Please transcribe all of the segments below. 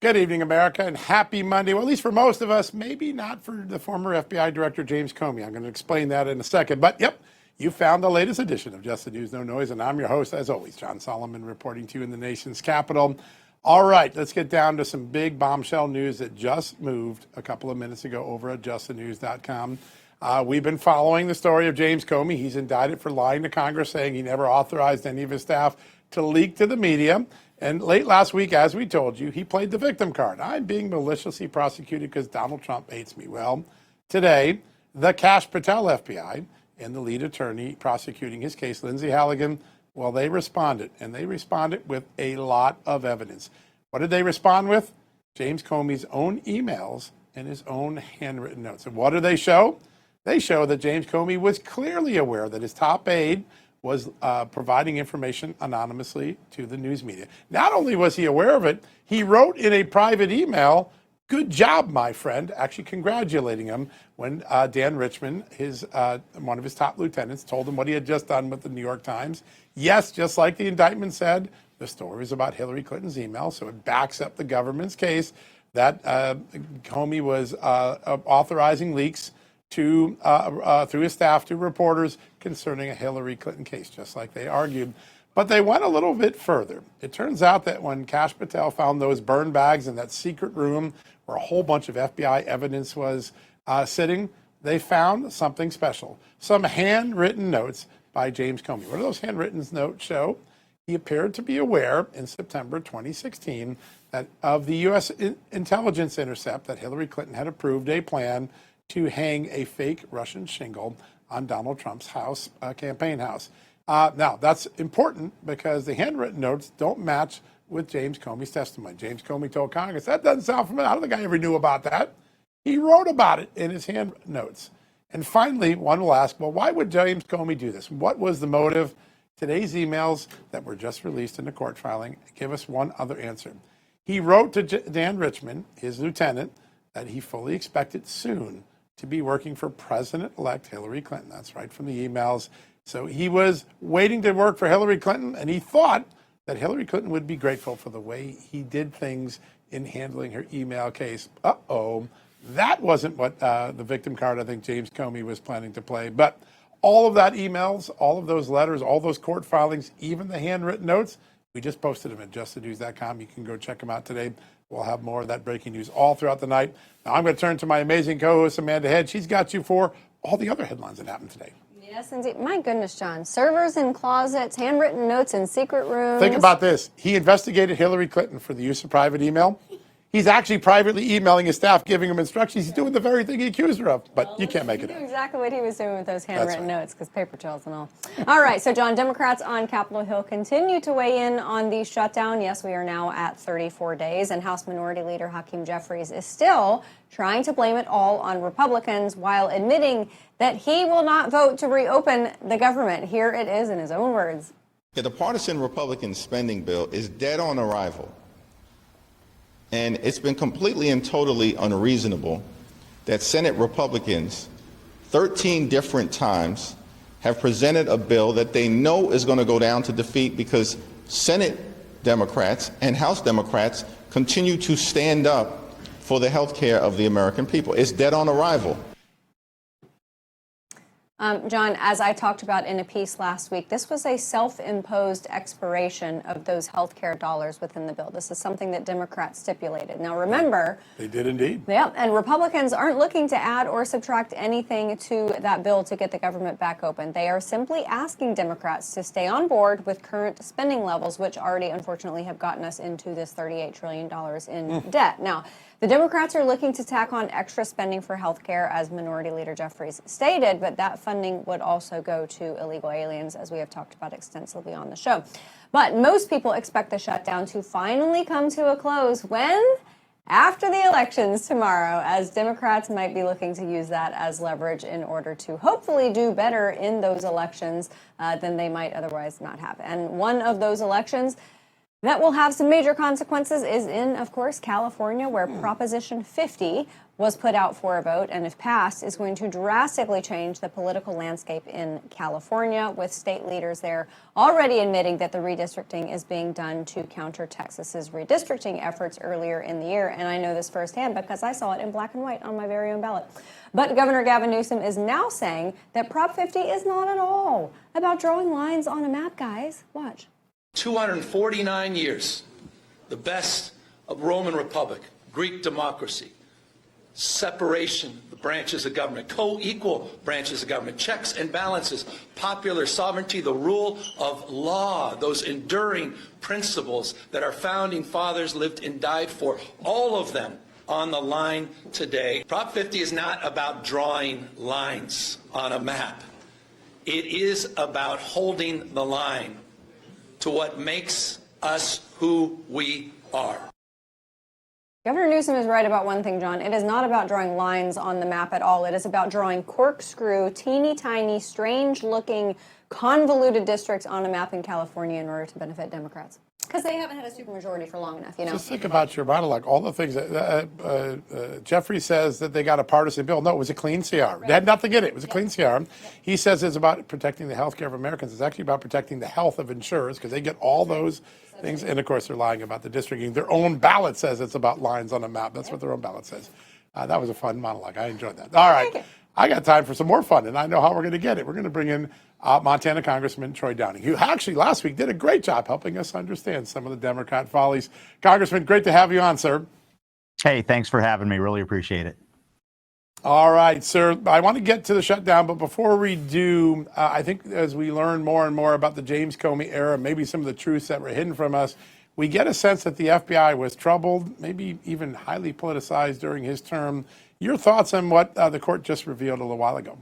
Good evening, America, and happy Monday. Well, at least for most of us, maybe not for the former FBI Director James Comey. I'm going to explain that in a second. But, yep, you found the latest edition of Just the News, No Noise, and I'm your host, as always, John Solomon, reporting to you in the nation's capital. All right, let's get down to some big bombshell news that just moved a couple of minutes ago over at justthenews.com. We've been following the story of James Comey. He's indicted for lying to Congress, saying he never authorized any of his staff to leak to the media. And late last week, as we told you, he played the victim card. I'm being maliciously prosecuted because Donald Trump hates me. Well, today, the Kash Patel FBI and the lead attorney prosecuting his case, Lindsay Halligan, well, they responded, and they responded with a lot of evidence. What did they respond with? James Comey's own emails and his own handwritten notes. And what do they show? They show that James Comey was clearly aware that his top aide was providing information anonymously to the news media. Not only was he aware of it, he wrote in a private email, "Good job, my friend," actually congratulating him when Dan Richmond, one of his top lieutenants, told him what he had just done with the New York Times. Yes, just like the indictment said, the story is about Hillary Clinton's email, so it backs up the government's case that Comey was authorizing leaks to through his staff to reporters concerning a Hillary Clinton case, just like they argued. But they went a little bit further. It turns out that when Kash Patel found those burn bags in that secret room where a whole bunch of FBI evidence was sitting, they found something special. Some handwritten notes by James Comey. What do those handwritten notes show? He appeared to be aware in September 2016 that of the U.S. intelligence intercept that Hillary Clinton had approved a plan to hang a fake Russian shingle on Donald Trump's house, campaign house. Now, that's important because the handwritten notes don't match with James Comey's testimony. James Comey told Congress, that doesn't sound familiar. I don't think I ever knew about that. He wrote about it in his handwritten notes. And finally, one will ask, well, why would James Comey do this? What was the motive? Today's emails that were just released in the court filing give us one other answer. He wrote to Dan Richmond, his lieutenant, that he fully expected soon to be working for President-elect Hillary Clinton. That's right from the emails. So he was waiting to work for Hillary Clinton, and he thought that Hillary Clinton would be grateful for the way he did things in handling her email case. Uh-oh. That wasn't what the victim card I think James Comey was planning to play. But all of that emails, all of those letters, all those court filings, even the handwritten notes, we just posted them at justthenews.com. You can go check them out today. We'll have more of that breaking news all throughout the night. Now, I'm going to turn to my amazing co-host, Amanda Head. She's got you for all the other headlines that happened today. Yes, indeed. My goodness, John. Servers in closets, handwritten notes in secret rooms. Think about this. He investigated Hillary Clinton for the use of private email. He's actually privately emailing his staff, giving him instructions. He's doing the very thing he accused her of, but you can't make it He up. knew exactly what he was doing with those handwritten notes, because paper trails and all. All right, so John, Democrats on Capitol Hill continue to weigh in on the shutdown. Yes, we are now at 34 days, and House Minority Leader Hakeem Jeffries is still trying to blame it all on Republicans while admitting that he will not vote to reopen the government. Here it is in his own words. The partisan Republican spending bill is dead on arrival. And it's been completely and totally unreasonable that Senate Republicans 13 different times have presented a bill that they know is going to go down to defeat because Senate Democrats and House Democrats continue to stand up for the health care of the American people. It's dead on arrival. John, as I talked about in a piece last week, this was a self-imposed expiration of those health care dollars within the bill. This is something that Democrats stipulated. Now, remember... They did indeed. Yeah, and Republicans aren't looking to add or subtract anything to that bill to get the government back open. They are simply asking Democrats to stay on board with current spending levels, which already, unfortunately, have gotten us into this $38 trillion in debt. Now, the Democrats are looking to tack on extra spending for health care, as Minority Leader Jeffries stated, but that funding would also go to illegal aliens, as we have talked about extensively on the show. But most people expect the shutdown to finally come to a close when? After the elections tomorrow, as Democrats might be looking to use that as leverage in order to hopefully do better in those elections than they might otherwise not have. And one of those elections that will have some major consequences is in, of course, California, where Proposition 50 was put out for a vote, and if passed, is going to drastically change the political landscape in California, with state leaders there already admitting that the redistricting is being done to counter Texas's redistricting efforts earlier in the year. And I know this firsthand because I saw it in black and white on my very own ballot. But Governor Gavin Newsom is now saying that Prop 50 is not at all about drawing lines on a map, guys. Watch. 249 years, the best of Roman Republic, Greek democracy, separation of the branches of government, co-equal branches of government, checks and balances, popular sovereignty, the rule of law, those enduring principles that our founding fathers lived and died for, all of them on the line today. Prop 50 is not about drawing lines on a map. It is about holding the line to what makes us who we are. Governor Newsom is right about one thing, John. It is not about drawing lines on the map at all. It is about drawing corkscrew, teeny tiny, strange looking, convoluted districts on a map in California in order to benefit Democrats. Because they haven't had a supermajority for long enough, you know. Just think about your monologue. All the things that Jeffries says that they got a partisan bill. No, it was a clean CR. Right. They had nothing in it. It was a clean CR. Yep. He says it's about protecting the health care of Americans. It's actually about protecting the health of insurers because they get all those things. And, of course, they're lying about the districting. Their own ballot says it's about lines on a map. That's what their own ballot says. That was a fun monologue. I enjoyed that. All right. I got time for some more fun, and I know how we're going to get it. We're going to bring in Montana Congressman Troy Downing, who actually last week did a great job helping us understand some of the Democrat follies. Congressman, great to have you on, sir. Hey, thanks for having me. Really appreciate it. All right, sir. I want to get to the shutdown, but before we do, I think as we learn more and more about the James Comey era, maybe some of the truths that were hidden from us, we get a sense that the FBI was troubled, maybe even highly politicized during his term. Your thoughts on what the court just revealed a little while ago?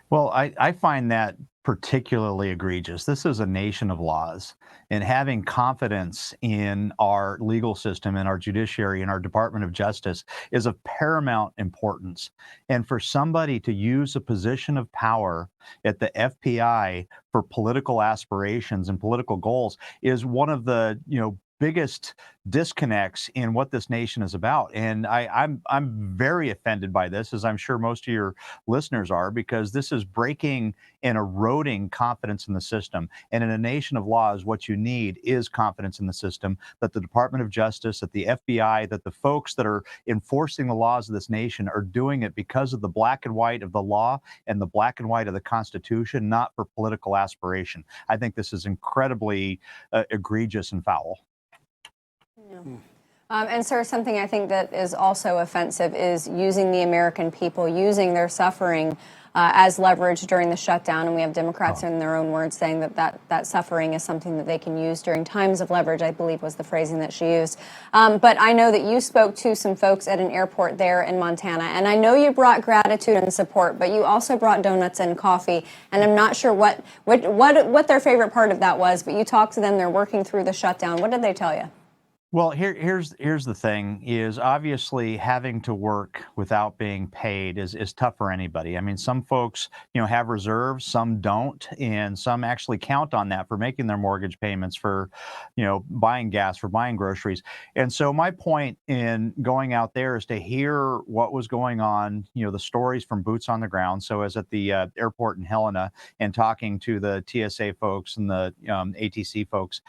Well, I find that particularly egregious. This is a nation of laws, and having confidence in our legal system and our judiciary and our Department of Justice is of paramount importance. And for somebody to use a position of power at the FBI for political aspirations and political goals is one of the, biggest disconnects in what this nation is about. And I'm very offended by this, as I'm sure most of your listeners are, because this is breaking and eroding confidence in the system. And in a nation of laws, what you need is confidence in the system, that the Department of Justice, that the FBI, that the folks that are enforcing the laws of this nation are doing it because of the black and white of the law and the black and white of the Constitution, not for political aspiration. I think this is incredibly egregious and foul. And sir, something I think that is also offensive is using the American people, using their suffering as leverage during the shutdown. And we have Democrats in their own words saying that suffering is something that they can use during times of leverage, I believe was the phrasing that she used. But I know that you spoke to some folks at an airport there in Montana, and I know you brought gratitude and support, but you also brought donuts and coffee. And I'm not sure what their favorite part of that was, but you talked to them, they're working through the shutdown. What did they tell you? Well, here's the thing is obviously having to work without being paid is tough for anybody. I mean, some folks, have reserves, some don't, and some actually count on that for making their mortgage payments, for, buying gas, for buying groceries. And so my point in going out there is to hear what was going on, the stories from boots on the ground. So as at the airport in Helena and talking to the TSA folks and the ATC folks.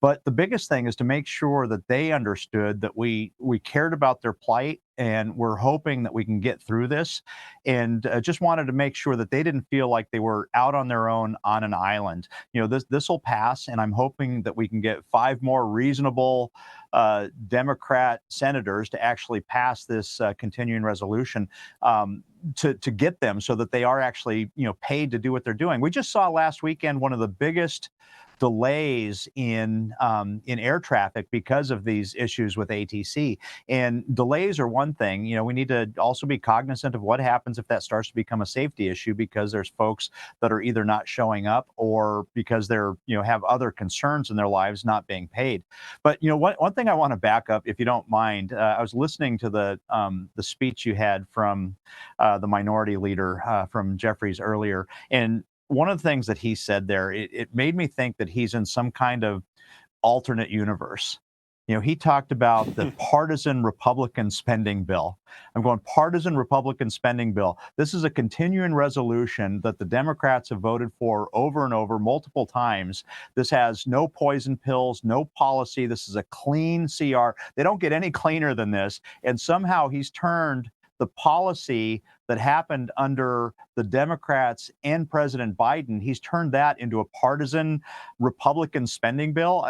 But the biggest thing is to make sure that they understood that we cared about their plight, and we're hoping that we can get through this, and just wanted to make sure that they didn't feel like they were out on their own on an island. This will pass, and I'm hoping that we can get 5 more reasonable Democrat senators to actually pass this continuing resolution to get them so that they are actually paid to do what they're doing. We just saw last weekend one of the biggest delays in air traffic because of these issues with ATC. And delays are one thing. We need to also be cognizant of what happens if that starts to become a safety issue, because there's folks that are either not showing up or because they're have other concerns in their lives not being paid. But one thing I want to back up, if you don't mind, I was listening to the speech you had from the minority leader from Jeffries earlier, and one of the things that he said there, it made me think that he's in some kind of alternate universe. He talked about the partisan Republican spending bill. I'm going partisan Republican spending bill. This is a continuing resolution that the Democrats have voted for over and over multiple times. This has no poison pills, no policy. This is a clean CR. They don't get any cleaner than this. And somehow he's turned the policy that happened under the Democrats and President Biden, he's turned that into a partisan Republican spending bill.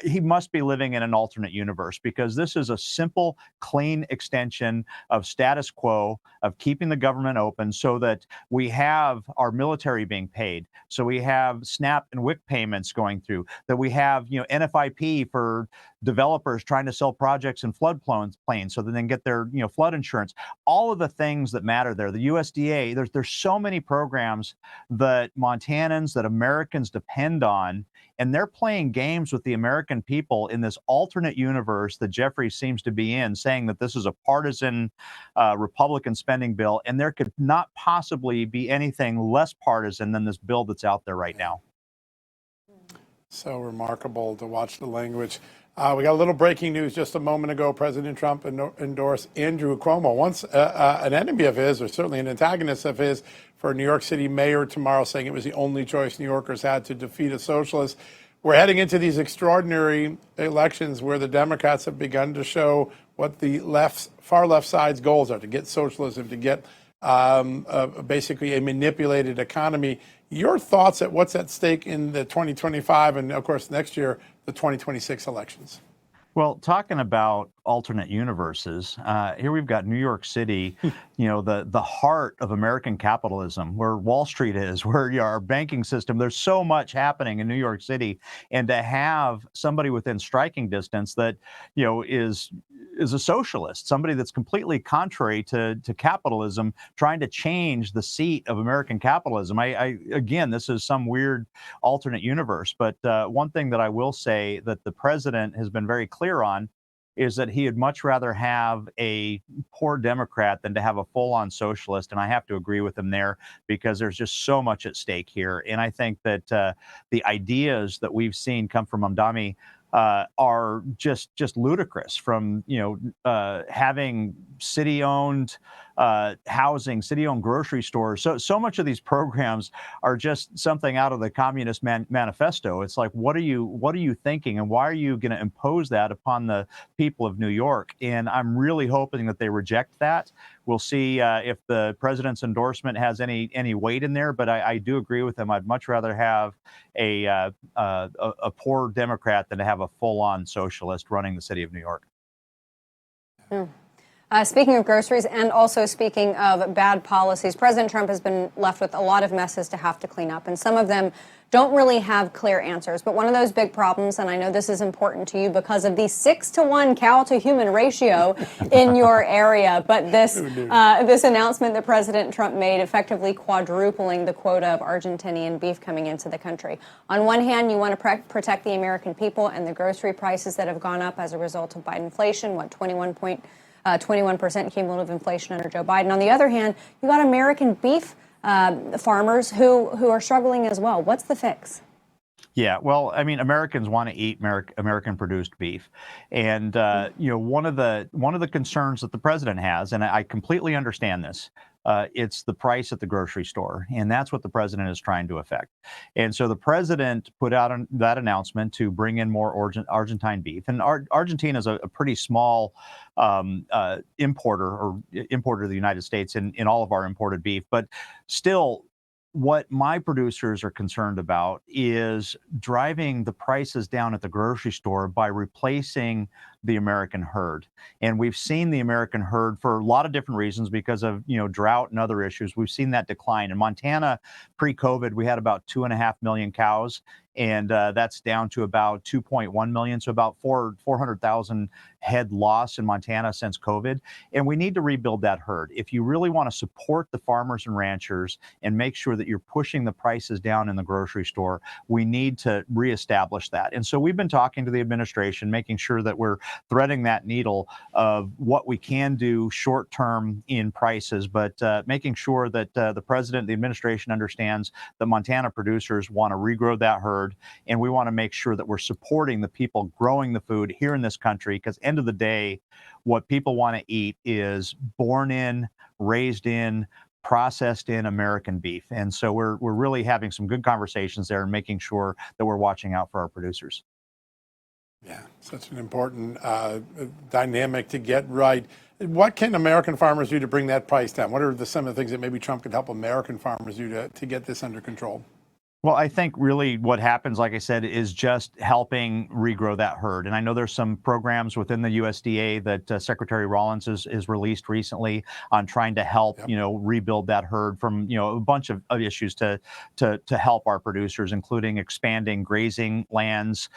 He must be living in an alternate universe, because this is a simple, clean extension of status quo, of keeping the government open so that we have our military being paid, so we have SNAP and WIC payments going through, that we have NFIP for developers trying to sell projects in floodplains so that they can get their flood insurance. All of the things that matter there, the USDA, there's so many programs that Montanans, that Americans depend on, and they're playing games with the American people in this alternate universe that Jeffries seems to be in, saying that this is a partisan Republican spending bill, and there could not possibly be anything less partisan than this bill that's out there right now. So remarkable to watch the language. We got a little breaking news just a moment ago. President Trump endorsed Andrew Cuomo, once an enemy of his, or certainly an antagonist of his, for New York City mayor tomorrow, saying it was the only choice New Yorkers had to defeat a socialist. We're heading into these extraordinary elections where the Democrats have begun to show what the far left side's goals are, to get socialism, to get basically a manipulated economy. Your thoughts at what's at stake in the 2025 and, of course, next year, the 2026 elections? Well, talking about alternate universes, here we've got New York City, the heart of American capitalism, where Wall Street is, where our banking system. There's so much happening in New York City, and to have somebody within striking distance that is a socialist, somebody that's completely contrary to capitalism, trying to change the seat of American capitalism. Again, this is some weird alternate universe. But one thing that I will say that the president has been very clear on is that he would much rather have a poor Democrat than to have a full-on socialist. And I have to agree with him there, because there's just so much at stake here. And I think that the ideas that we've seen come from Mamdani are just ludicrous, from having city-owned housing, city-owned grocery stores. So much of these programs are just something out of the Communist Manifesto. It's like, what are you thinking, and why are you going to impose that upon the people of New York? And I'm really hoping that they reject that. We'll see if the president's endorsement has any weight in there. But I do agree with him. I'd much rather have a poor Democrat than to have a full-on socialist running the city of New York. Speaking of groceries, and also speaking of bad policies, President Trump has been left with a lot of messes to have to clean up, and some of them don't really have clear answers. But one of those big problems, and I know this is important to you because of the 6-to-1 cow to human ratio in your area, but this announcement that President Trump made, effectively quadrupling the quota of Argentinian beef coming into the country. On one hand, you want to protect the American people and the grocery prices that have gone up as a result of Biden inflation, 21% cumulative inflation under Joe Biden. On the other hand, you got American beef farmers who are struggling as well. What's the fix? Yeah, well, I mean, Americans want to eat American-produced beef, and one of the concerns that the president has, and I completely understand this. It's the price at the grocery store, and that's what the president is trying to affect. And so the president put out that announcement to bring in more Argentine beef, and Argentina is a pretty small importer to the United States in all of our imported beef, but still. What my producers are concerned about is driving the prices down at the grocery store by replacing the American herd. And we've seen the American herd for a lot of different reasons, because of drought and other issues. We've seen that decline. In Montana, pre-COVID, we had about 2.5 million cows, and that's down to about 2.1 million, so about 400,000 head loss in Montana since COVID. And we need to rebuild that herd. If you really want to support the farmers and ranchers and make sure that you're pushing the prices down in the grocery store. We need to reestablish that. And so we've been talking to the administration, making sure that we're threading that needle of what we can do short term in prices, but making sure that the president, the administration understands that Montana producers want to regrow that herd, and we want to make sure that we're supporting the people growing the food here in this country, because end of the day, what people want to eat is born in, raised in, processed in American beef. And so we're really having some good conversations there and making sure that we're watching out for our producers. Yeah, such an important dynamic to get right. What can American farmers do to bring that price down? What are some of the things that maybe Trump could help American farmers do to get this under control? Well, I think really what happens, like I said, is just helping regrow that herd. And I know there's some programs within the USDA that Secretary Rollins is released recently on trying to help, rebuild that herd from, a bunch of issues to help our producers, including expanding grazing lands.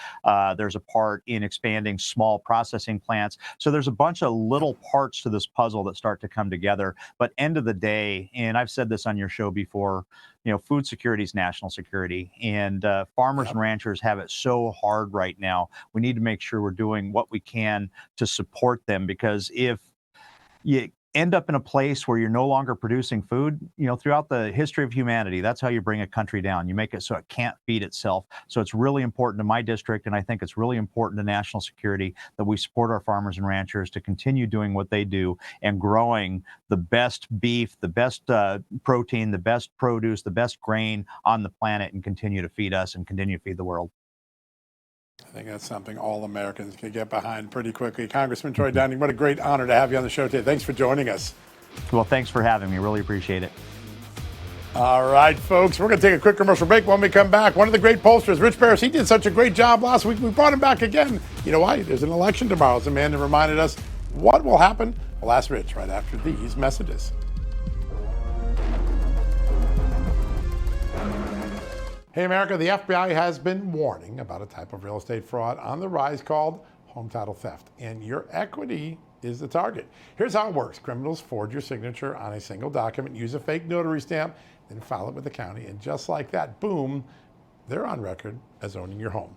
There's a part in expanding small processing plants. So there's a bunch of little parts to this puzzle that start to come together. But end of the day, and I've said this on your show before, food security is national security, and farmers and ranchers have it so hard right now. We need to make sure we're doing what we can to support them, because if you end up in a place where you're no longer producing food, throughout the history of humanity, that's how you bring a country down. You make it so it can't feed itself. So it's really important to my district, and I think it's really important to national security, that we support our farmers and ranchers to continue doing what they do and growing the best beef, the best protein, the best produce, the best grain on the planet, and continue to feed us and continue to feed the world. I think that's something all Americans can get behind pretty quickly. Congressman Troy Downing, what a great honor to have you on the show today. Thanks for joining us. Well, thanks for having me. Really appreciate it. All right, folks, we're going to take a quick commercial break. When we come back, one of the great pollsters, Rich Baris, he did such a great job last week. We brought him back again. You know why? There's an election tomorrow. As a man that reminded us what will happen. We'll ask Rich right after these messages. Hey, America, the FBI has been warning about a type of real estate fraud on the rise called home title theft, and your equity is the target. Here's how it works. Criminals forge your signature on a single document, use a fake notary stamp, then file it with the county, and just like that, boom, they're on record as owning your home.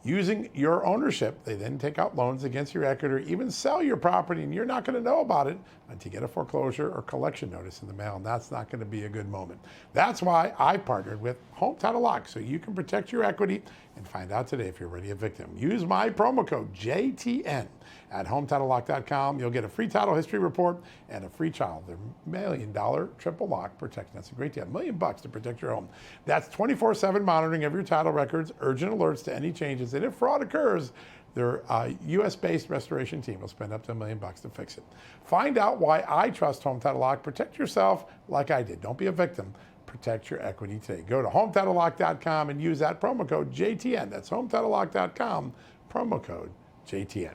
Using your ownership, they then take out loans against your equity or even sell your property, and you're not going to know about it until you get a foreclosure or collection notice in the mail, and that's not going to be a good moment. That's why I partnered with Home Title Lock, so you can protect your equity and find out today if you're already a victim. Use my promo code JTN at HometitleLock.com. You'll get a free title history report and a free trial. Their $1 million triple lock protection. That's a great deal. $1 million to protect your home. That's 24/7 monitoring of your title records, urgent alerts to any changes, and if fraud occurs, their U.S.-based restoration team will spend up to $1 million to fix it. Find out why I trust Home Title Lock. Protect yourself like I did. Don't be a victim. Protect your equity today. Go to HometitleLock.com and use that promo code JTN. That's HometitleLock.com, promo code JTN.